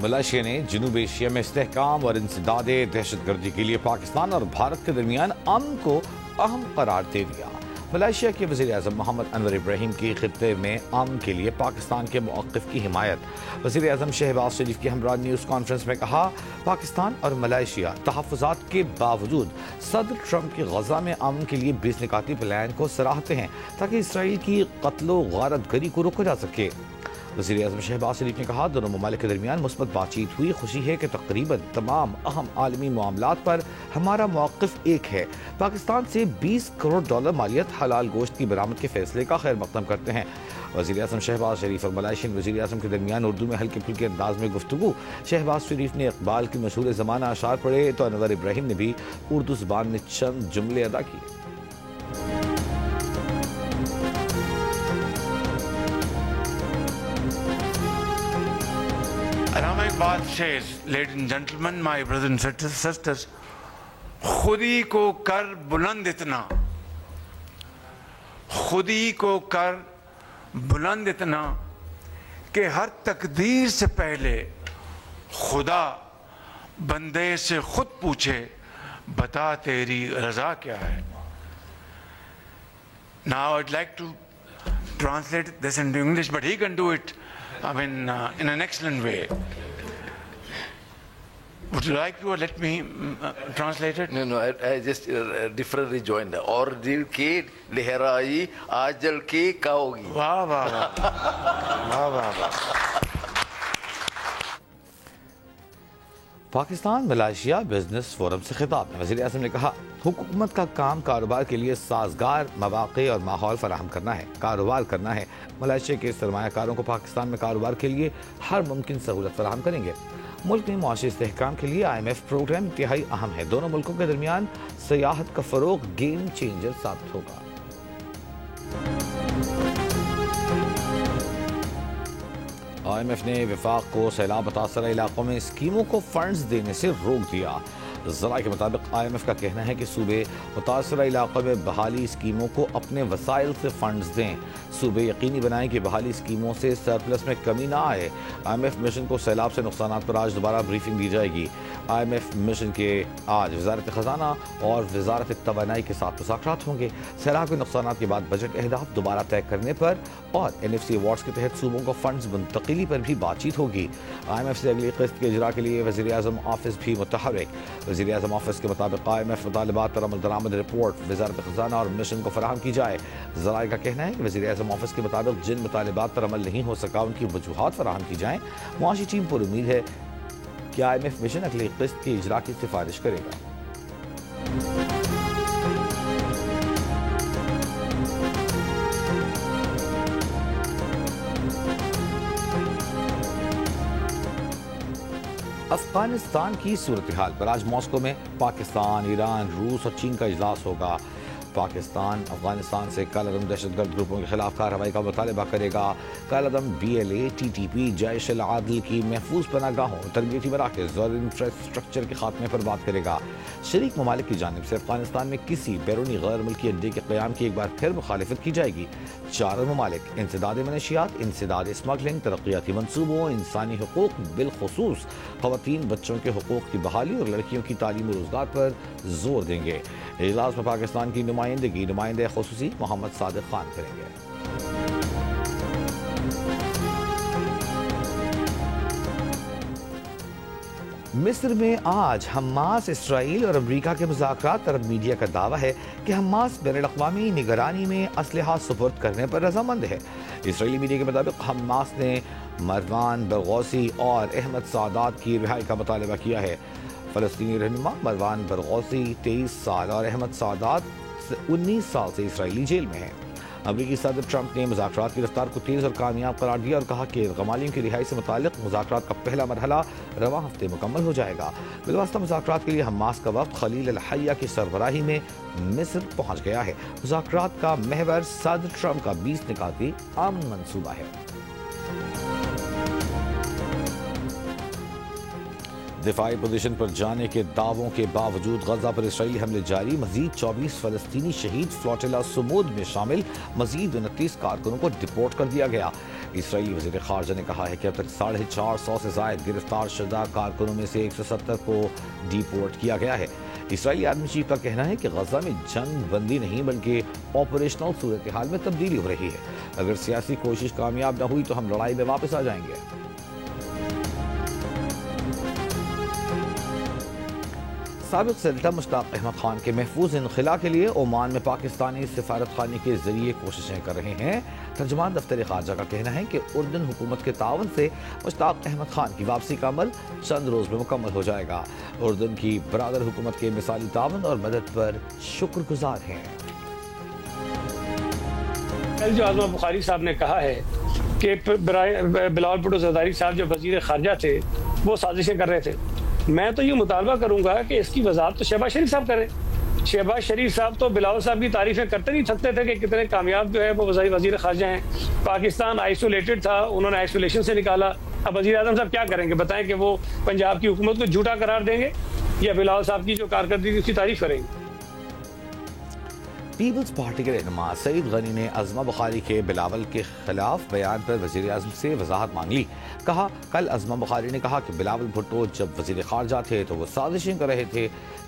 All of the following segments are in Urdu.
ملائیشیا نے جنوب ایشیا میں استحکام اور انسداد دہشت گردی کے لیے پاکستان اور بھارت کے درمیان امن کو اہم قرار دے دیا۔ ملائیشیا کے وزیر اعظم محمد انور ابراہیم کی خطے میں امن کے لیے پاکستان کے موقف کی حمایت۔ وزیر اعظم شہباز شریف کی ہمراہ نیوز کانفرنس میں کہا، پاکستان اور ملائیشیا تحفظات کے باوجود صدر ٹرمپ کی غزہ میں امن کے لیے 20 نکاتی پلان کو سراہتے ہیں تاکہ اسرائیل کی قتل و غارت گری کو روکا جا سکے۔ وزیر اعظم شہباز شریف نے کہا، دونوں ممالک کے درمیان مثبت بات چیت ہوئی۔ خوشی ہے کہ تقریباً تمام اہم عالمی معاملات پر ہمارا موقف ایک ہے۔ پاکستان سے $20 کروڑ مالیت حلال گوشت کی برآمد کے فیصلے کا خیر مقدم کرتے ہیں۔ وزیر اعظم شہباز شریف اور ملائیشین وزیر اعظم کے درمیان اردو میں ہلکے پھلکے انداز میں گفتگو۔ شہباز شریف نے اقبال کی مشہور زمانہ اشعار پڑھے تو انور ابراہیم نے بھی اردو زبان میں چند جملے ادا کیے۔ علامہ Iqbal says, ladies and gentlemen, my brothers and sisters, خودی کو کر بلند اتنا، خودی کو کر بلند اتنا کہ ہر تقدیر سے پہلے خدا بندے سے خود پوچھے بتا تیری رضا کیا ہے۔ Now I'd like to translate this into English, but he can do it in an excellent way. Would you like to, or let me translate it? No, I just differently joined. اور دل کی لہرائی آجل کی کہوگی۔ واہ واہ واہ واہ واہ۔ پاکستان ملائیشیا بزنس فورم سے خطاب میں وزیر اعظم نے کہا، حکومت کا کام کاروبار کے لیے سازگار مواقع اور ماحول فراہم کرنا ہے، کاروبار کرنا ہے۔ ملائیشیا کے سرمایہ کاروں کو پاکستان میں کاروبار کے لیے ہر ممکن سہولت فراہم کریں گے۔ ملک میں معاشی استحکام کے لیے IMF پروگرام انتہائی اہم ہے۔ دونوں ملکوں کے درمیان سیاحت کا فروغ گیم چینجر ثابت ہوگا۔ IMF نے وفاق کو سیلاب متاثرہ علاقوں میں اسکیموں کو فنڈز دینے سے روک دیا۔ ذرائع کے مطابق IMF کا کہنا ہے کہ صوبے متاثرہ علاقوں میں بحالی اسکیموں کو اپنے وسائل سے فنڈز دیں۔ صوبے یقینی بنائیں کہ بحالی اسکیموں سے سرپلس میں کمی نہ آئے۔ IMF مشن کو سیلاب سے نقصانات پر آج دوبارہ بریفنگ دی جائے گی۔ IMF مشن کے آج وزارت خزانہ اور وزارت توانائی کے ساتھ مذاکرات ہوں گے۔ سیلاب کے نقصانات کے بعد بجٹ اہداف دوبارہ طے کرنے پر اور NFC ایوارڈز کے تحت صوبوں کو فنڈز منتقلی پر بھی بات چیت ہوگی۔ IMF سے اگلی قسط کے اجرا کے لیے وزیر اعظم آفس بھی متحرک۔ وزیر اعظم آفس کے مطابق IMF مطالبات پر عمل درآمد رپورٹ وزارت خزانہ اور مشن کو فراہم کی جائے۔ ذرائع کا کہنا ہے کہ وزیر اعظم آفس کے مطابق جن مطالبات پر عمل نہیں ہو سکا ان کی وجوہات فراہم کی جائیں۔ معاشی ٹیم پر امید ہے کہ IMF مشن اگلی قسط کے اجرا کی سفارش کرے گا۔ افغانستان کی صورتحال پر آج ماسکو میں پاکستان، ایران، روس اور چین کا اجلاس ہوگا۔ پاکستان افغانستان سے کالعدم دہشت گرد گروپوں کے خلاف کارروائی کا مطالبہ کرے گا۔ کالعدم BLA، TTP، جیش العدل کی محفوظ پناہ گاہوں، تربیتی مراکز اور انفراسٹرکچر کے خاتمے پر بات کرے گا۔ شریک ممالک کی جانب سے افغانستان میں کسی بیرونی غیر ملکی اڈے کے قیام کی ایک بار پھر مخالفت کی جائے گی۔ چاروں ممالک انسداد منشیات، انسداد اسمگلنگ، ترقیاتی منصوبوں، انسانی حقوق بالخصوص خواتین بچوں کے حقوق کی بحالی اور لڑکیوں کی تعلیم و روزگار پر زور دیں گے۔ اجلاس میں پاکستان کی نمائندگی نمائندہ خصوصی محمد صادق خان کریں گے۔ مصر میں آج حماس، اسرائیل اور امریکہ کے مذاکرات۔ عرب میڈیا کا دعویٰ ہے کہ حماس بین الاقوامی نگرانی میں اسلحہ سپرد کرنے پر رضامند ہے۔ اسرائیلی میڈیا کے مطابق حماس نے مروان برغوثی اور احمد سعدات کی رہائی کا مطالبہ کیا ہے۔ فلسطینی رہنما مروان برغوثی 23 سال اور احمد سعدات 19 سال سے اسرائیلی جیل میں ہیں۔ امریکی صدر ٹرمپ نے مذاکرات کی رفتار کو تیز اور کامیاب قرار دیا اور کہا کہ غمالیوں کی رہائی سے متعلق مذاکرات کا پہلا مرحلہ رواں ہفتے مکمل ہو جائے گا۔ بالواسطہ مذاکرات کے لیے حماس کا وفد خلیل الحیہ کی سربراہی میں مصر پہنچ گیا ہے۔ مذاکرات کا محور صدر ٹرمپ کا 20 نکاتی امن منصوبہ ہے۔ دفاعی پوزیشن پر جانے کے دعووں کے باوجود غزہ پر اسرائیلی حملے جاری، مزید 24 فلسطینی شہید، فلوٹیلا سمود میں شامل، مزید 29 کارکنوں کو ڈپورٹ کر دیا گیا۔ اسرائیلی وزیر خارجہ نے کہا ہے کہ اب تک 450 سے زائد گرفتار شدہ کارکنوں میں سے 170 کو ڈیپورٹ کیا گیا ہے۔ اسرائیلی آرمی چیف کا کہنا ہے کہ غزہ میں جنگ بندی نہیں بلکہ آپریشنل صورتحال میں تبدیلی ہو رہی ہے۔ اگر سیاسی کوشش کامیاب نہ ہوئی تو ہم لڑائی میں واپس آ جائیں گے۔ سابق صدر مشتاق احمد خان کے محفوظ انخلاء کے لیے عمان میں پاکستانی سفارت خانے کے ذریعے کوششیں کر رہے ہیں۔ ترجمان دفتر خارجہ کا کہنا ہے کہ اردن حکومت کے تعاون سے مشتاق احمد خان کی واپسی کا عمل چند روز میں مکمل ہو جائے گا۔ اردن کی برادر حکومت کے مثالی تعاون اور مدد پر شکر گزار ہیں۔ کل جو اعظم بخاری صاحب نے کہا ہے کہ بلاول بھٹو زرداری صاحب جو وزیر خارجہ تھے وہ سازشیں کر رہے تھے، میں تو یہ مطالبہ کروں گا کہ اس کی وضاحت تو شہباز شریف صاحب کریں۔ شہباز شریف صاحب تو بلاول صاحب کی تعریفیں کرتے نہیں تھکتے تھے کہ کتنے کامیاب جو ہے وہ وزیر خارجہ ہیں۔ پاکستان آئسولیٹڈ تھا، انہوں نے آئسولیشن سے نکالا۔ اب وزیر اعظم صاحب کیا کریں گے؟ بتائیں کہ وہ پنجاب کی حکومت کو جھوٹا قرار دیں گے یا بلاول صاحب کی جو کارکردگی اس کی تعریف کریں گے؟ پیپلز پارٹی کے رہنما سعید غنی نے عظمہ بخاری کے بلاول کے خلاف بیان پر وزیر اعظم سے وضاحت مانگ لی۔ کہا، کل عظمہ بخاری نے کہا کہ بلاول بھٹو جب وزیر خارجہ تھے تو وہ سازشیں کر رہے تھے۔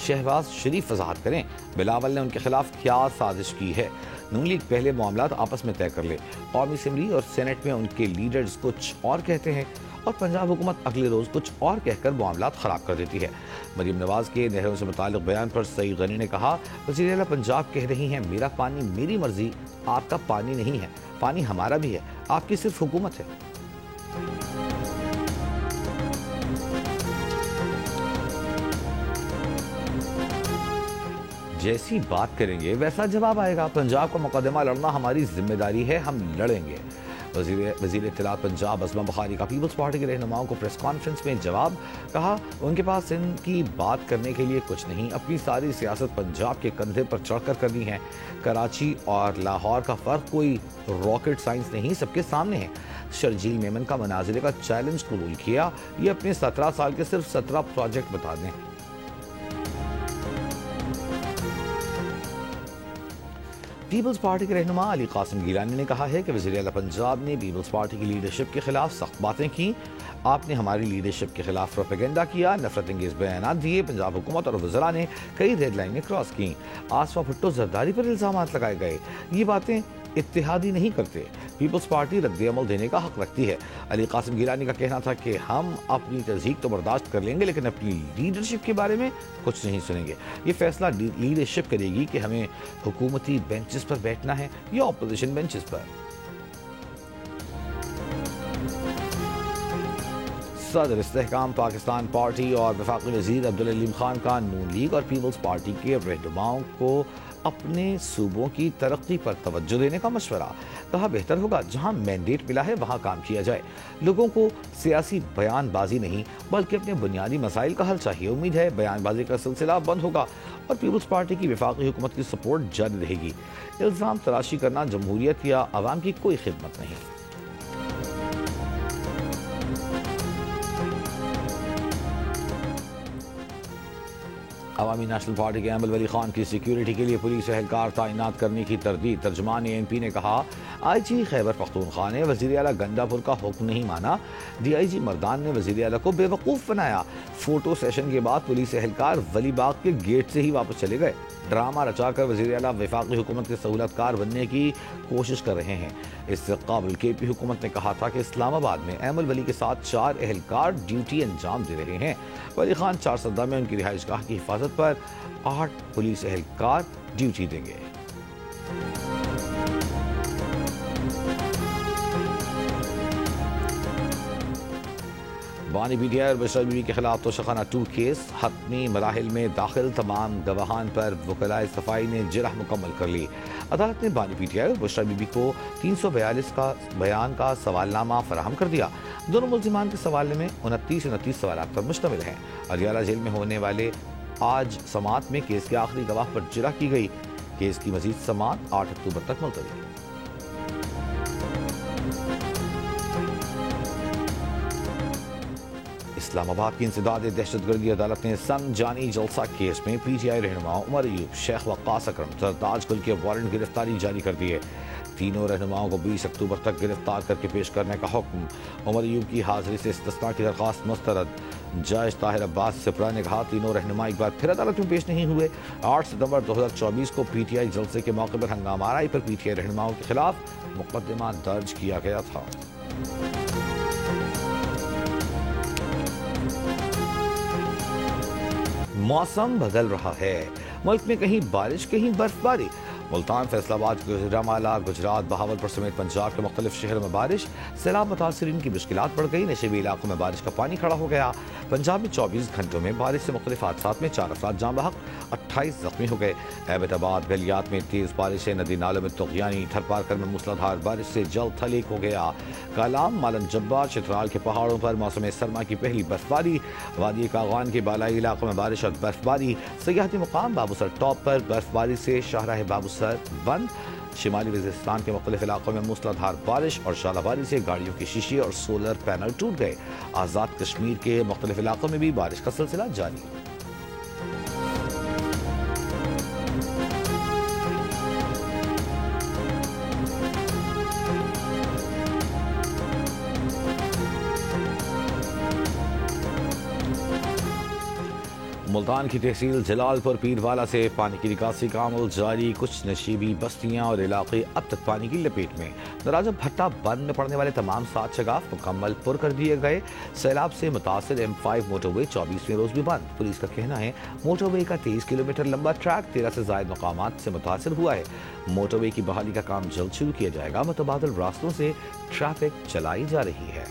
شہباز شریف وضاحت کریں، بلاول نے ان کے خلاف کیا سازش کی ہے؟ نون لیگ پہلے معاملات آپس میں طے کر لے۔ قومی اسمبلی اور سینٹ میں ان کے لیڈرز کچھ اور کہتے ہیں اور پنجاب حکومت اگلے روز کچھ اور کہہ کر معاملات خراب کر دیتی ہے۔ مریم نواز کے نہروں سے متعلق بیان پر سعید غنی نے کہا، وزیر اعلیٰ پنجاب کہہ رہی ہیں میرا پانی میری مرضی، آپ کا پانی نہیں ہے، پانی ہمارا بھی ہے، آپ کی صرف حکومت ہے۔ جیسی بات کریں گے ویسا جواب آئے گا۔ پنجاب کا مقدمہ لڑنا ہماری ذمہ داری ہے، ہم لڑیں گے۔ وزیر اطلاعات پنجاب عظمہ بخاری کا پیپلز پارٹی کے رہنماؤں کو پریس کانفرنس میں جواب، کہا ان کے پاس ان کی بات کرنے کے لیے کچھ نہیں، اپنی ساری سیاست پنجاب کے کندھے پر چڑھ کر کرنی ہے۔ کراچی اور لاہور کا فرق کوئی راکٹ سائنس نہیں، سب کے سامنے ہے۔ شرجیل میمن کا مناظرے کا چیلنج قبول کیا، یہ اپنے 17 سال کے صرف 17 پروجیکٹ بتا دیں۔ پیپلز پارٹی کے رہنما علی قاسم گیلانی نے کہا ہے کہ وزیر اعلیٰ پنجاب نے پیپلز پارٹی کی لیڈرشپ کے خلاف سخت باتیں کی۔ آپ نے ہماری لیڈرشپ کے خلاف پروپیگنڈا کیا، نفرت انگیز بیانات دیے، پنجاب حکومت اور وزراء نے کئی ریڈ لائنیں کراس کیں، آصفہ بھٹو زرداری پر الزامات لگائے گئے۔ یہ باتیں اتحادی نہیں کرتے۔ پیپلز پارٹی رد عمل دینے کا حق رکھتی ہے۔ علی قاسم گیلانی کا کہنا تھا کہ ہم اپنی تضحیک تو برداشت کر لیں گے لیکن اپنی لیڈرشپ کے بارے میں کچھ نہیں سنیں گے۔ یہ فیصلہ لیڈرشپ کرے گی کہ ہمیں حکومتی بینچز پر بیٹھنا ہے یا اپوزیشن بینچز پر۔ صدر استحکام پاکستان پارٹی اور وفاقی وزیر عبدالعلیم خان کا نون لیگ اور پیپلز پارٹی کے رہنماؤں کو اپنے صوبوں کی ترقی پر توجہ دینے کا مشورہ۔ کہا بہتر ہوگا جہاں مینڈیٹ ملا ہے وہاں کام کیا جائے، لوگوں کو سیاسی بیان بازی نہیں بلکہ اپنے بنیادی مسائل کا حل چاہیے۔ امید ہے بیان بازی کا سلسلہ بند ہوگا اور پیپلز پارٹی کی وفاقی حکومت کی سپورٹ جاری رہے گی۔ الزام تراشی کرنا جمہوریت یا عوام کی کوئی خدمت نہیں۔ عوامی نیشنل پارٹی کے ایمل ولی خان کی سیکیورٹی کے لیے پولیس اہلکار تعینات کرنے کی تردید۔ ترجمان ANP نے کہا، آئی جی خیبر پختونخوا نے وزیر اعلیٰ گنڈا پور کا حکم نہیں مانا، ڈی آئی جی مردان نے وزیر اعلیٰ کو بے وقوف بنایا۔ فوٹو سیشن کے بعد پولیس اہلکار ولی باغ کے گیٹ سے ہی واپس چلے گئے۔ ڈرامہ رچا کر وزیر اعلیٰ وفاقی حکومت کے سہولت کار بننے کی کوشش کر رہے ہیں۔ اس سے قبل KP حکومت نے کہا تھا کہ اسلام آباد میں ایمل ولی کے ساتھ 4 اہلکار ڈیوٹی انجام دے رہے ہیں۔ ولی خان 4 سدہ میں ان کی رہائش گاہ کی حفاظت پر 8 پولیس اہلکار ڈیوٹی دیں گے۔ بانی PTI اور بشرا بی بی کے خلاف توشخانہ 2 کیس، حتمی مراحل میں داخل، تمام گواہان پر وکلائے صفائی نے جرح مکمل کر لی۔ عدالت نے بانی PTI اور بشرا بی بی کو 342 کا بیان کا سوال نامہ فراہم کر دیا۔ دونوں ملزمان کے سوالے میں 29 سوالات پر مشتمل ہیں۔ اڈیالہ جیل میں ہونے والے آج سماعت میں کیس کے آخری گواہ پر جرح کی گئی۔ کیس کی مزید سماعت 8 اکتوبر تک ملتوی۔ اسلام آباد کی انسداد دہشت گردی عدالت نے سنگ جانی جلسہ کیس میں پی ٹی آئی رہنما عمر ایوب، شیخ وقاص اکرم، سرتاج گل کے وارنٹ گرفتاری جاری کر دیے۔ تینوں رہنماؤں کو 20 اکتوبر تک گرفتار کر کے پیش کرنے کا حکم۔ عمر ایوب کی حاضری سے استثناء کی درخواست مسترد۔ جج طاہر عباس سپرا نے کہا تینوں رہنما ایک بار پھر عدالت میں پیش نہیں ہوئے۔ 8 ستمبر 2024 کو پی ٹی آئی جلسے کے موقع پر ہنگامہ آرائی پر پی ٹی آئی رہنماؤں کے خلاف مقدمہ درج کیا گیا تھا۔ موسم بدل رہا ہے، ملک میں کہیں بارش کہیں برف باری۔ ملتان، فیصل آباد، گوجرانوالہ، گجرات، بہاولپور سمیت پنجاب کے مختلف شہروں میں بارش، سیلاب متاثرین کی مشکلات بڑھ گئی۔ نشیبی علاقوں میں بارش کا پانی کھڑا ہو گیا۔ پنجاب میں 24 گھنٹوں میں بارش سے مختلف حادثات میں 4 افراد جاں بحق، 28 زخمی ہو گئے۔ ایبٹ آباد، بلیات میں تیز بارش سے ندی نالوں میں طغیانی، تھرپارکر میں موسلادھار بارش سے جل تھل ایک ہو گیا۔ کالام، مالن جبہ، چترال کے پہاڑوں پر موسم سرما کی پہلی برفباری۔ وادی کاغان کے بالائی علاقوں میں بارش اور برفباری۔ سیاحتی مقام بابوسر ٹاپ پر برفباری سے شاہراہ بابوسر بند۔ شمالی وزیرستان کے مختلف علاقوں میں موسلادھار بارش اور ژالہ باری سے گاڑیوں کے شیشے اور سولر پینل ٹوٹ گئے۔ آزاد کشمیر کے مختلف علاقوں میں بھی بارش کا سلسلہ جاری۔ ملتان کی تحصیل جلال پور پیروالا سے پانی کی نکاسی کا عمل جاری۔ کچھ نشیبی بستیاں اور علاقے اب تک پانی کی لپیٹ میں۔ دراجہ بھٹا بند میں پڑنے والے تمام 7 شگاف مکمل پر کر دیے گئے۔ سیلاب سے متاثر M5 موٹر وے 24ویں روز بھی بند۔ پولیس کا کہنا ہے موٹر وے کا 23 کلومیٹر لمبا ٹریک 13 سے زائد مقامات سے متاثر ہوا ہے۔ موٹر وے کی بحالی کا کام جلد شروع کیا جائے گا۔ متبادل راستوں سے ٹریفک چلائی جا رہی ہے۔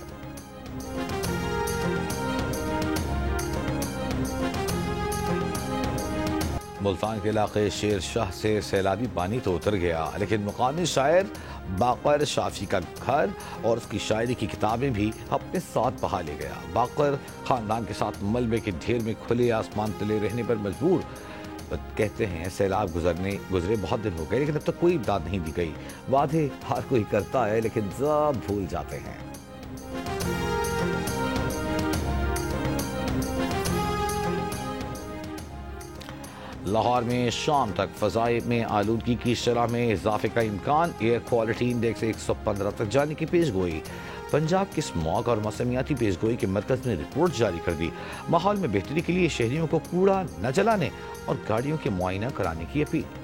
ملتان کے علاقے شیر شاہ سے سیلابی پانی تو اتر گیا، لیکن مقامی شاعر باقر شافی کا گھر اور اس کی شاعری کی کتابیں بھی اپنے ساتھ بہا لے گیا۔ باقر خاندان کے ساتھ ملبے کے ڈھیر میں کھلے آسمان تلے رہنے پر مجبور۔ کہتے ہیں سیلاب گزرے بہت دن ہو گئے لیکن اب تک کوئی امداد نہیں دی گئی۔ وعدے ہر کوئی کرتا ہے لیکن سب بھول جاتے ہیں۔ لاہور میں شام تک فضائے میں آلودگی کی شرح میں اضافے کا امکان، ایئر کوالٹی انڈیکس 115 تک جانے کی پیش گوئی۔ پنجاب کے اسموگ اور موسمیاتی پیش گوئی کے مرکز نے رپورٹ جاری کر دی۔ ماحول میں بہتری کے لیے شہریوں کو کوڑا نہ جلانے اور گاڑیوں کے معائنہ کرانے کی اپیل۔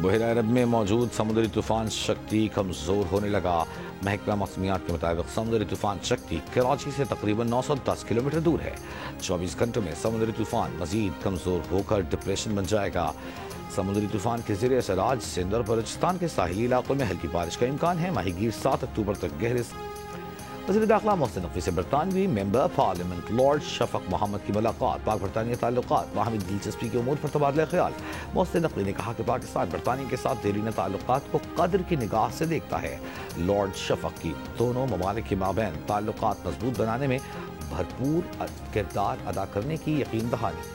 بحیرہ عرب میں موجود سمندری طوفان شکتی کمزور ہونے لگا۔ محکمہ موسمیات کے مطابق سمندری طوفان شکتی کراچی سے تقریباً 910 کلومیٹر دور ہے۔ 24 گھنٹوں میں سمندری طوفان مزید کمزور ہو کر ڈپریشن بن جائے گا۔ سمندری طوفان کے زیر اثر آج سندھ اور بلوچستان کے ساحلی علاقوں میں ہلکی بارش کا امکان ہے۔ ماہی گیر 7 اکتوبر تک گہرے۔ وزیر داخلہ محسن نقوی سے برطانوی ممبر پارلیمنٹ لارڈ شفق محمد کی ملاقات۔ پاک برطانیہ تعلقات باہمی دلچسپی کے امور پر تبادلہ خیال۔ محسن نقوی نے کہا کہ پاکستان برطانیہ کے ساتھ دیرینہ تعلقات کو قدر کی نگاہ سے دیکھتا ہے۔ لارڈ شفق کی دونوں ممالک کے مابین تعلقات مضبوط بنانے میں بھرپور کردار ادا کرنے کی یقین دہانی۔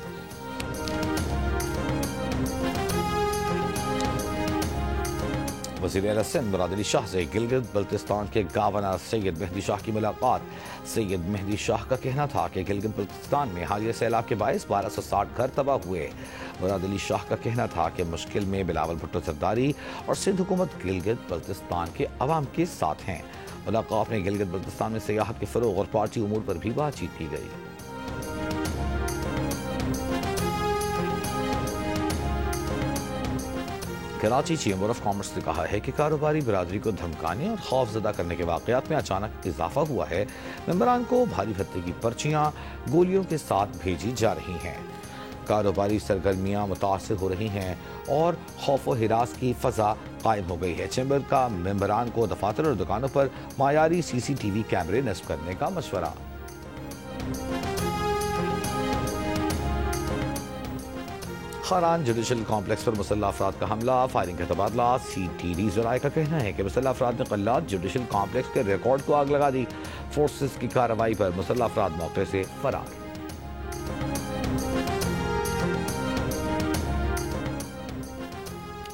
وزیر اعلیٰ سندھ مراد علی شاہ سے گلگت بلتستان کے گورنر سید مہدی شاہ کی ملاقات۔ سید مہدی شاہ کا کہنا تھا کہ گلگت بلتستان میں حالیہ سیلاب کے باعث 1260 گھر تباہ ہوئے۔ مراد علی شاہ کا کہنا تھا کہ مشکل میں بلاول بھٹو زرداری اور سندھ حکومت گلگت بلتستان کے عوام کے ساتھ ہیں۔ ملاقات میں گلگت بلتستان میں سیاحت کے فروغ اور پارٹی امور پر بھی بات چیت کی گئی۔ کراچی چیمبر آف کامرس نے کہا ہے کہ کاروباری برادری کو دھمکانے اور خوف زدہ کرنے کے واقعات میں اچانک اضافہ ہوا ہے۔ ممبران کو بھاری بھتے کی پرچیاں گولیوں کے ساتھ بھیجی جا رہی ہیں۔ کاروباری سرگرمیاں متاثر ہو رہی ہیں اور خوف و ہراس کی فضا قائم ہو گئی ہے۔ چیمبر کا ممبران کو دفاتر اور دکانوں پر معیاری CCTV کیمرے نصب کرنے کا مشورہ۔ خاران جوڈیشل کمپلیکس پر مسلح افراد کا حملہ، فائرنگ کا تبادلہ۔ CTD ذرائع کا کہنا ہے کہ مسلح افراد نے قلات جوڈیشل کمپلیکس کے ریکارڈ کو آگ لگا دی۔ فورسز کی کارروائی پر مسلح افراد موقع سے فرار۔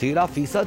13%